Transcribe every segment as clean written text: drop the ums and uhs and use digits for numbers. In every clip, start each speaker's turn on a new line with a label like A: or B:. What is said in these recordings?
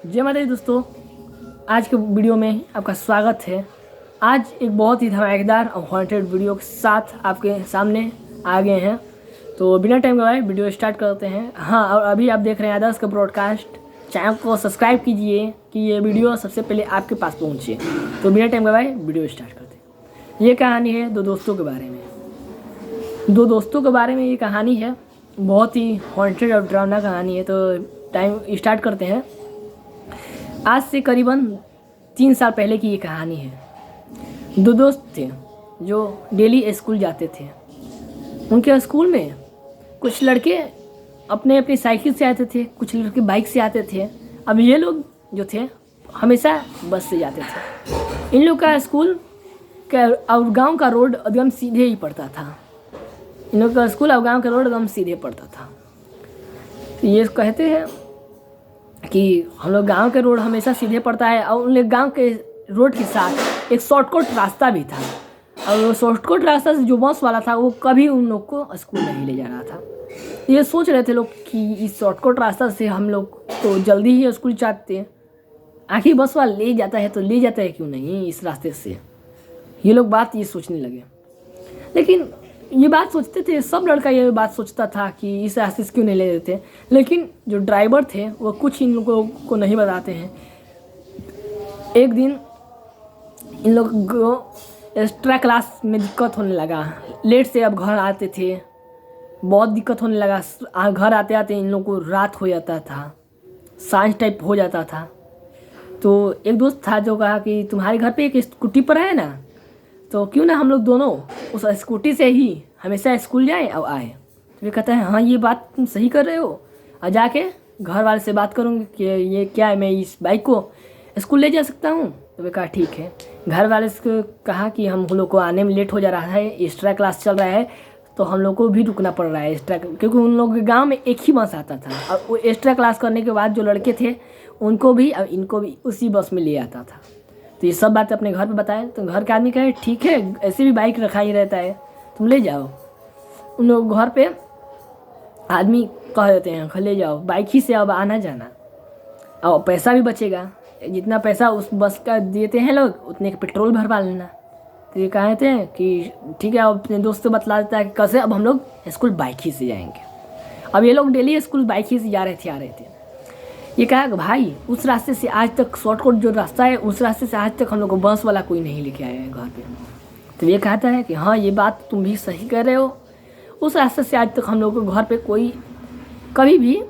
A: जय माता दी दोस्तों, आज के वीडियो में आपका स्वागत है। आज एक बहुत ही धमाकेदार और हॉन्टेड वीडियो के साथ आपके सामने आ गए हैं। तो बिना टाइम गवाए वीडियो स्टार्ट करते हैं। हाँ, और अभी आप देख रहे हैं आदर्श का ब्रॉडकास्ट। चैनल को सब्सक्राइब कीजिए कि ये वीडियो सबसे पहले आपके पास पहुँचे। तो बिना टाइम गवाए वीडियो स्टार्ट करते हैं। ये कहानी है दो दोस्तों के बारे में। दो दोस्तों के बारे में ये कहानी है, बहुत ही हॉन्टेड और डरावना कहानी है। तो टाइम स्टार्ट करते हैं। आज से करीबन 3 साल पहले की ये कहानी है। दो दोस्त थे जो डेली स्कूल जाते थे। उनके स्कूल में कुछ लड़के अपने अपनी साइकिल से आते थे, कुछ लड़के बाइक से आते थे। अब ये लोग जो थे हमेशा बस से जाते थे। इन लोग का स्कूल का और गांव का रोड एकदम सीधे ही पड़ता था। इन लोग का स्कूल और गांव का रोड एकदम सीधे पड़ता था। तो ये कहते हैं कि हम लोग गांव के रोड हमेशा सीधे पड़ता है, और उन लोग गांव के रोड के साथ एक शॉर्टकट रास्ता भी था। और वो शॉर्टकट रास्ता से जो बस वाला था वो कभी उन लोग को स्कूल नहीं ले जा रहा था। ये सोच रहे थे लोग कि इस शॉर्टकट रास्ता से हम लोग तो जल्दी ही स्कूल चाहते हैं, आखिर बस वाला ले जाता है तो ले जाता है क्यों नहीं इस रास्ते से। ये लोग बात ये सोचने लगे। लेकिन ये बात सोचते थे, सब लड़का ये बात सोचता था कि इस रास्ते से क्यों नहीं ले देते। लेकिन जो ड्राइवर थे वो कुछ इन लोगों को नहीं बताते हैं। एक दिन इन लोगों को एक्स्ट्रा क्लास में दिक्कत होने लगा। लेट से अब घर आते थे, बहुत दिक्कत होने लगा। घर आते आते इन लोगों को रात हो जाता था, सांझ टाइप हो जाता था। तो एक दोस्त था जो कहा कि तुम्हारे घर पे एक स्कूटी पर है ना, तो क्यों ना हम लोग दोनों उस स्कूटी से ही हमेशा स्कूल जाए और आए। तो वे कहता है हाँ ये बात तुम सही कर रहे हो, और जाके घर वाले से बात करूँगी कि ये क्या है, मैं इस बाइक को स्कूल ले जा सकता हूँ। तो वे कहा ठीक है। घर वाले से कहा कि हम लोग को आने में लेट हो जा रहा है, एक्स्ट्रा क्लास चल रहा है, तो हम लोग को भी रुकना पड़ रहा है एक्स्ट्रा, क्योंकि उन लोग के गाँव में एक ही बस आता था। और वो एक्स्ट्रा क्लास करने के बाद जो लड़के थे उनको भी और इनको भी उसी बस में ले आता था। तो ये सब बात अपने घर पे बताए। तो घर के आदमी कहे ठीक है, ऐसे भी बाइक रखा ही रहता है, तुम ले जाओ। उन लोग घर पे आदमी कह देते हैं ले जाओ, बाइक ही से अब आना जाना, और पैसा भी बचेगा। जितना पैसा उस बस का देते हैं लोग उतने का पेट्रोल भरवा लेना। तो ये कहते हैं कि ठीक है। अब अपने दोस्त से बतला देता है कि कैसे अब हम लोग स्कूल बाइक ही से जाएंगे। अब ये लोग डेली स्कूल बाइक ही से जा रहे थे आ रहे थे। ये कहा कि भाई उस रास्ते से आज तक शॉर्टकट जो रास्ता है उस रास्ते से आज तक हम लोग को बस वाला कोई नहीं लेके आया है घर पे। तो ये कहता है कि हाँ ये बात तुम भी सही कह रहे हो, उस रास्ते से आज तक हम लोग को घर पे कोई कभी भी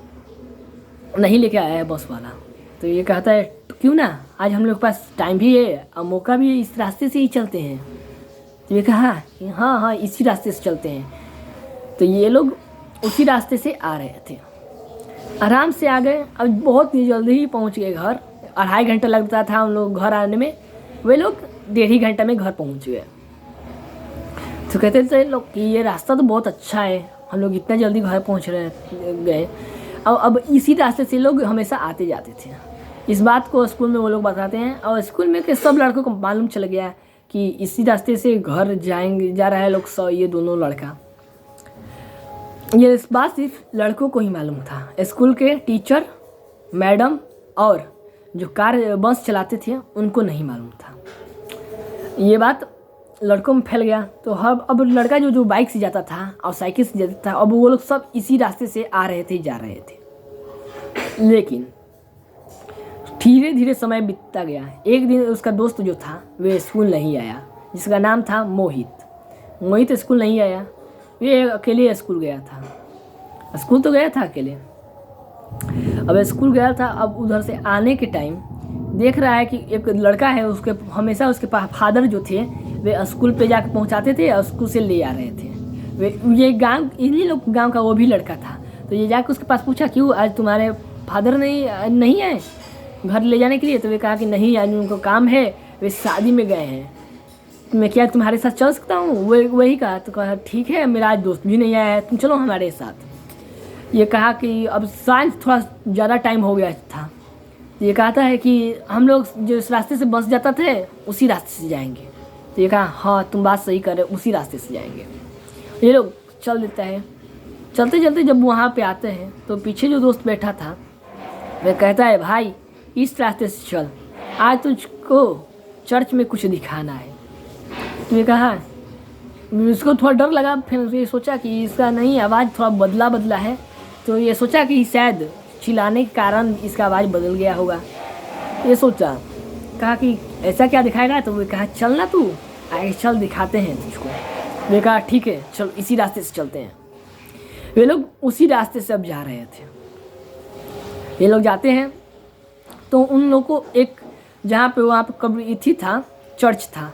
A: नहीं लेके आया है बस वाला। तो ये कहता है तो क्यों ना आज हम लोग के पास टाइम भी है और मौका भी है, इस रास्ते से ही चलते हैं। तो ये कहा कि हाँ इसी रास्ते से चलते हैं। तो ये लोग उसी रास्ते से आ रहे थे, आराम से आ गए। अब बहुत ही जल्दी ही पहुंच गए घर। 2.5 घंटा लगता था उन लोग घर आने में, वे लोग 1.5 घंटा में घर पहुंच गए। तो कहते थे लोग कि ये रास्ता तो बहुत अच्छा है, हम लोग इतना जल्दी घर पहुंच गए। और अब इसी रास्ते से लोग हमेशा आते जाते थे। इस बात को स्कूल में वो लोग बताते हैं, और स्कूल में के सब लड़कों को मालूम चल गया कि इसी रास्ते से घर जा रहा है लोग। ये दोनों लड़का, ये इस बात सिर्फ लड़कों को ही मालूम था। स्कूल के टीचर, मैडम और जो कार बस चलाते थे उनको नहीं मालूम था। ये बात लड़कों में फैल गया। तो अब लड़का जो बाइक से जाता था और साइकिल से जाता था, अब वो लोग सब इसी रास्ते से आ रहे थे जा रहे थे। लेकिन धीरे धीरे समय बीतता गया। एक दिन उसका दोस्त जो था वे स्कूल नहीं आया, जिसका नाम था मोहित। मोहित स्कूल नहीं आया, ये अकेले स्कूल गया था। स्कूल तो गया था अकेले। अब स्कूल गया था, अब उधर से आने के टाइम देख रहा है कि एक लड़का है, उसके हमेशा उसके फादर जो थे वे स्कूल पे जाकर पहुंचाते थे और स्कूल से ले आ रहे थे। ये गांव, इन्हीं लोग गांव का वो भी लड़का था। तो ये जाकर उसके पास पूछा क्यों आज तुम्हारे फादर नहीं आए घर ले जाने के लिए। तो वे कहा कि नहीं आज उनको काम है, वे शादी में गए हैं, मैं क्या तुम्हारे साथ चल सकता हूँ। वही कहा। तो कहा ठीक है, मेरा आज दोस्त भी नहीं आया है, तुम चलो हमारे साथ। ये कहा कि अब सांझ थोड़ा ज़्यादा टाइम हो गया था। ये कहता है कि हम लोग जो इस रास्ते से बस जाता थे उसी रास्ते से जाएंगे। तो ये कहा हाँ तुम बात सही कर रहे हो, उसी रास्ते से जाएंगे। ये लोग चल देता है। चलते चलते जब वहाँ पे आते हैं तो पीछे जो दोस्त बैठा था वह कहता है भाई इस रास्ते से चल, आज तुझको चर्च में कुछ दिखाना है। तो ये कहा, उसको थोड़ा डर लगा। फिर ये सोचा कि इसका नहीं आवाज़ थोड़ा बदला है, तो ये सोचा कि शायद चिल्लाने के कारण इसका आवाज़ बदल गया होगा। ये सोचा, कहा कि ऐसा क्या दिखाएगा। तो वो कहा चल ना तू, आगे चल दिखाते हैं तुझको। वे कहा ठीक है चलो इसी रास्ते से चलते हैं। वे लोग उसी रास्ते से अब जा रहे थे। ये लोग जाते हैं तो उन लोग को एक जहाँ पे वहाँ पे कब्र थी था, चर्च था।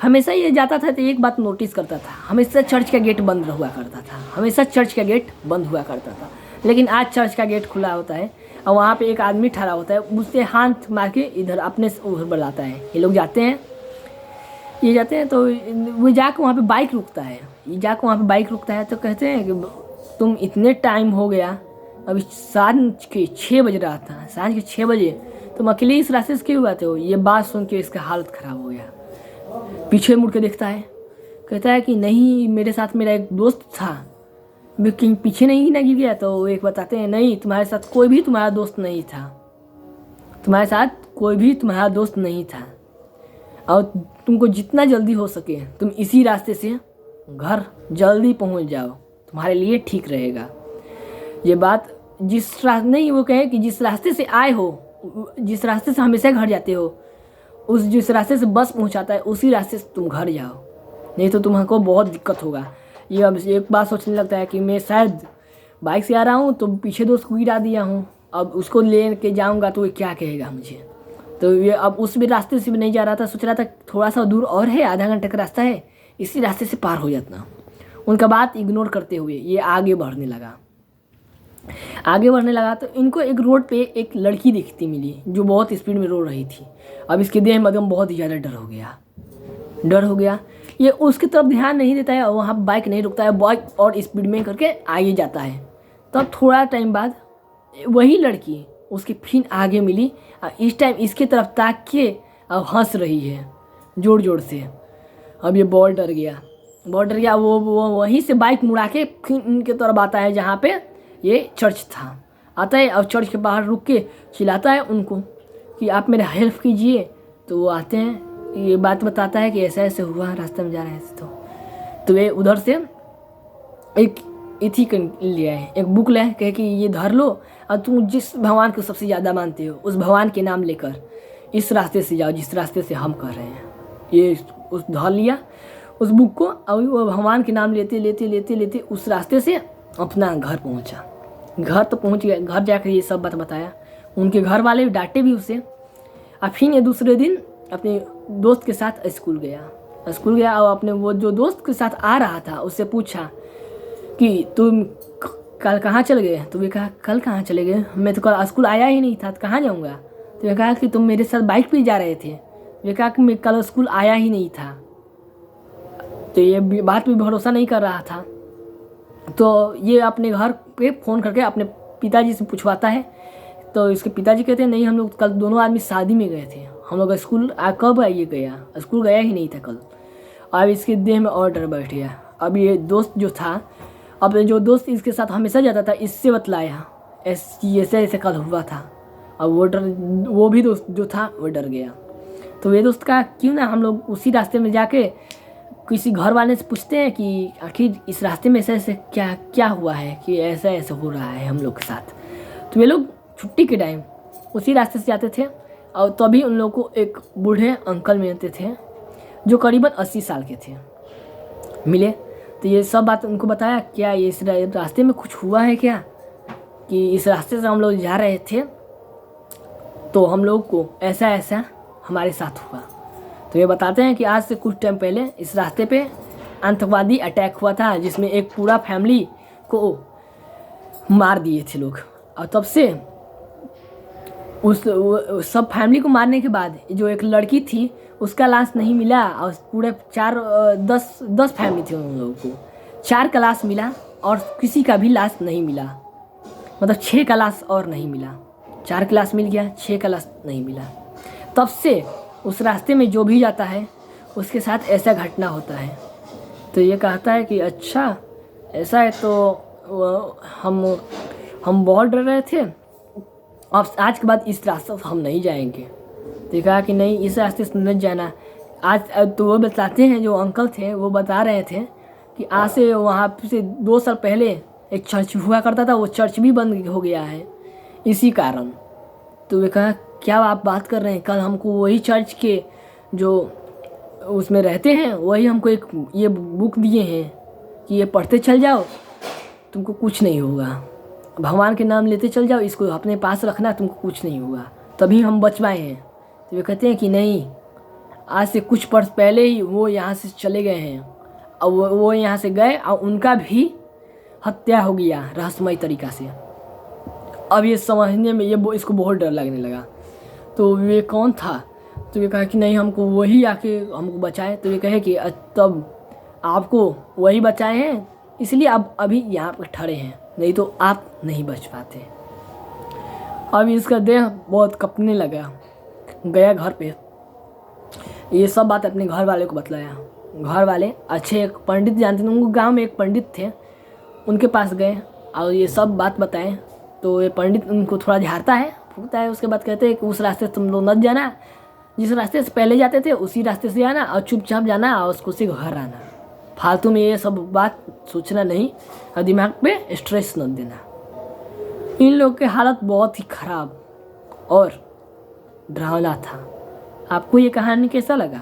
A: हमेशा ये जाता था तो एक बात नोटिस करता था, हमेशा चर्च का गेट बंद हुआ करता था, हमेशा चर्च का गेट बंद हुआ करता था। लेकिन आज चर्च का गेट खुला होता है और वहाँ पे एक आदमी ठहरा होता है, उससे हाथ मार के इधर अपने उधर बढ़ाता है। ये लोग जाते हैं, ये जाते हैं तो वो जाकर वहाँ पे बाइक रुकता है। ये जाकर वहाँ पे बाइक रुकता है तो कहते हैं कि तुम इतने टाइम हो गया, अभी सांझ के 6 बज रहा था, सांझ के 6 बजे तुम अकेले इस रास्ते से क्यों आते हो। ये बात सुन के इसका हालत ख़राब हो गया। पीछे मुड़ के देखता है, कहता है कि नहीं मेरे साथ मेरा एक दोस्त था, मैं कहीं पीछे नहीं ना गिर गया। तो एक बताते हैं नहीं तुम्हारे साथ कोई भी तुम्हारा दोस्त नहीं था, तुम्हारे साथ कोई भी तुम्हारा दोस्त नहीं था, और तुमको जितना जल्दी हो सके तुम इसी रास्ते से घर जल्दी पहुंच जाओ, तुम्हारे लिए ठीक रहेगा। ये बात जिस रास्ते नहीं, वो कहे कि जिस रास्ते से आए हो, जिस रास्ते से हमेशा घर जाते हो, उस जिस रास्ते से बस पहुंचाता है उसी रास्ते से तुम घर जाओ, नहीं तो तुम्हारे बहुत दिक्कत होगा। ये अब एक बात सोचने लगता है कि मैं शायद बाइक से आ रहा हूँ तो पीछे दोस्त को गिरा दिया हूँ, अब उसको ले के जाऊँगा तो वो क्या कहेगा मुझे। तो ये अब उस भी रास्ते से भी नहीं जा रहा था, सोच रहा था थोड़ा सा दूर और है, आधा घंटे का रास्ता है, इसी रास्ते से पार हो जाता। उनका बात इग्नोर करते हुए ये आगे बढ़ने लगा तो इनको एक रोड पे एक लड़की दिखती मिली जो बहुत स्पीड में रो रही थी। अब इसके देह में एकदम बहुत ही ज़्यादा डर हो गया। ये उसकी तरफ ध्यान नहीं देता है और वहाँ बाइक नहीं रुकता है, बाइक और स्पीड में करके आगे जाता है। तब थोड़ा टाइम बाद वही लड़की उसके फिर आगे मिली और इस टाइम इसके तरफ ताक के और हंस रही है ज़ोर ज़ोर से। अब ये बहुत डर गया। वो वहीं से बाइक मुड़ा के फिर इनके तरफ आता है जहाँ पे ये चर्च था। आता है और चर्च के बाहर रुक के चिल्लाता है उनको कि आप मेरा हेल्प कीजिए। तो वो आते हैं, ये बात बताता है कि ऐसा ऐसे हुआ, रास्ते में जा रहे हैं। तो वे उधर से एक इथी ले आए, एक बुक ले कहे कि ये धर लो और तुम जिस भगवान को सबसे ज़्यादा मानते हो उस भगवान के नाम लेकर इस रास्ते से जाओ जिस रास्ते से हम कर रहे हैं। ये उस धर लिया उस बुक को और वो भगवान के नाम लेते उस रास्ते से अपना घर पहुंचा। घर तो पहुंच गया, घर जाकर ये सब बात बताया। उनके घर वाले डांटे भी उसे। और फिर ये दूसरे दिन अपने दोस्त के साथ स्कूल गया और अपने वो जो दोस्त के साथ आ रहा था उससे पूछा कि तुम कल कहाँ चले गए। तो वे कहा कल कहाँ चले गए, मैं तो कल स्कूल आया ही नहीं था, तो कहाँ जाऊँगा। तो वे कहा कि तुम मेरे साथ बाइक पे जा रहे थे। वे कहा कि मैं कल स्कूल आया ही नहीं था। तो ये बात भी भरोसा नहीं कर रहा था। तो ये अपने घर पे फ़ोन करके अपने पिताजी से पूछवाता है। तो इसके पिताजी कहते हैं नहीं हम लोग कल दोनों आदमी शादी में गए थे, हम लोग स्कूल कब आइए गया, स्कूल गया ही नहीं था कल। अब इसके देह में और डर बैठ गया। अब ये दोस्त जो था, अब जो दोस्त इसके साथ हमेशा जाता था इससे बतलाया ऐसे कल हुआ था। अब वो भी दोस्त जो था वो डर गया। तो ये दोस्त कहा क्यों ना हम लोग उसी रास्ते में जाके किसी घर वाले से पूछते हैं कि आखिर इस रास्ते में ऐसे क्या हुआ है कि ऐसा हो रहा है हम लोग के साथ। तो ये लोग छुट्टी के टाइम उसी रास्ते से जाते थे और तभी उन लोगों को एक बूढ़े अंकल मिलते थे जो करीबन 80 साल के थे, मिले। तो ये सब बात उनको बताया, क्या ये इस रास्ते में कुछ हुआ है क्या, कि इस रास्ते से हम लोग जा रहे थे तो हम लोग को ऐसा हमारे साथ हुआ। तो ये बताते हैं कि आज से कुछ टाइम पहले इस रास्ते पे आतंकवादी अटैक हुआ था जिसमें एक पूरा फैमिली को मार दिए थे लोग। और तब से उस सब फैमिली को मारने के बाद जो एक लड़की थी उसका लाश नहीं मिला और पूरे 10 फैमिली थी उन लोगों को 4 का लाश मिला और किसी का भी लाश नहीं मिला। मतलब 6 का लाश और नहीं मिला, 4 का लाश मिल गया, 6 का लाश नहीं मिला। तब से उस रास्ते में जो भी जाता है उसके साथ ऐसा घटना होता है। तो ये कहता है कि अच्छा ऐसा है। तो हम बहुत डर रहे थे अब आज के बाद इस रास्ते से हम नहीं जाएंगे। तो कहा कि नहीं, इस रास्ते से नहीं जाना। आज तो वो बताते हैं, जो अंकल थे वो बता रहे थे कि आज से वहाँ से 2 साल पहले एक चर्च हुआ करता था, वो चर्च भी बंद हो गया है इसी कारण। तो वे कहा क्या आप बात कर रहे हैं, कल हमको वही चर्च के जो उसमें रहते हैं वही हमको एक ये बुक दिए हैं कि ये पढ़ते चल जाओ, तुमको कुछ नहीं होगा, भगवान के नाम लेते चल जाओ, इसको अपने पास रखना, तुमको कुछ नहीं होगा। तभी हम बच पाए हैं। तो वे कहते हैं कि नहीं, आज से कुछ वर्ष पहले ही वो यहाँ से चले गए हैं और वो यहाँ से गए और उनका भी हत्या हो गया रहस्यमय तरीक़ा से। अब ये समझने में इसको बहुत डर लगने लगा। तो वे कौन था? तो ये कहा कि नहीं, हमको वही आके हमको बचाए। तो ये कहे कि तब आपको वही बचाए हैं, इसलिए आप अभी यहाँ पर ठहरे हैं, नहीं तो आप नहीं बच पाते। अब इसका देह बहुत कँपने लगा, गया घर पे, ये सब बात अपने घर वाले को बतलाया। घर वाले अच्छे एक पंडित जानते थे, उनको गांव में एक पंडित थे, उनके पास गए और ये सब बात बताएं। तो ये पंडित उनको थोड़ा झाड़ता है, फूकता है। उसके बाद कहते हैं कि उस रास्ते से तुम लोग मत जाना, जिस रास्ते से पहले जाते थे उसी रास्ते से आना और चुपचाप जाना और उसको से घर आना। फालतू में ये सब बात सोचना नहीं और दिमाग पे स्ट्रेस न देना। इन लोग की हालत बहुत ही ख़राब और डरावना था। आपको ये कहानी कैसा लगा?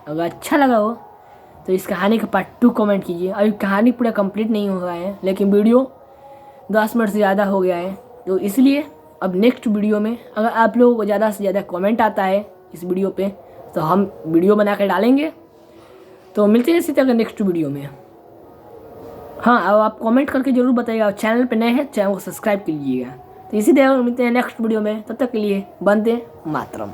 A: अगर अच्छा लगा हो तो इस कहानी का पार्ट 2 कमेंट कीजिए। अभी कहानी पूरा कंप्लीट नहीं हुआ है, लेकिन वीडियो 10 मिनट से ज़्यादा हो गया है, तो इसलिए अब नेक्स्ट वीडियो में अगर आप लोगों को ज़्यादा से ज़्यादा कमेंट आता है इस वीडियो पे तो हम वीडियो बना कर डालेंगे। तो मिलते हैं इसी तरह नेक्स्ट वीडियो में। हाँ, अब आप कमेंट करके ज़रूर बताइएगा, और चैनल पे नए हैं चैनल को सब्सक्राइब कीजिएगा। तो इसी तरह मिलते हैं नेक्स्ट वीडियो में, तब तक के लिए वंदे मातरम।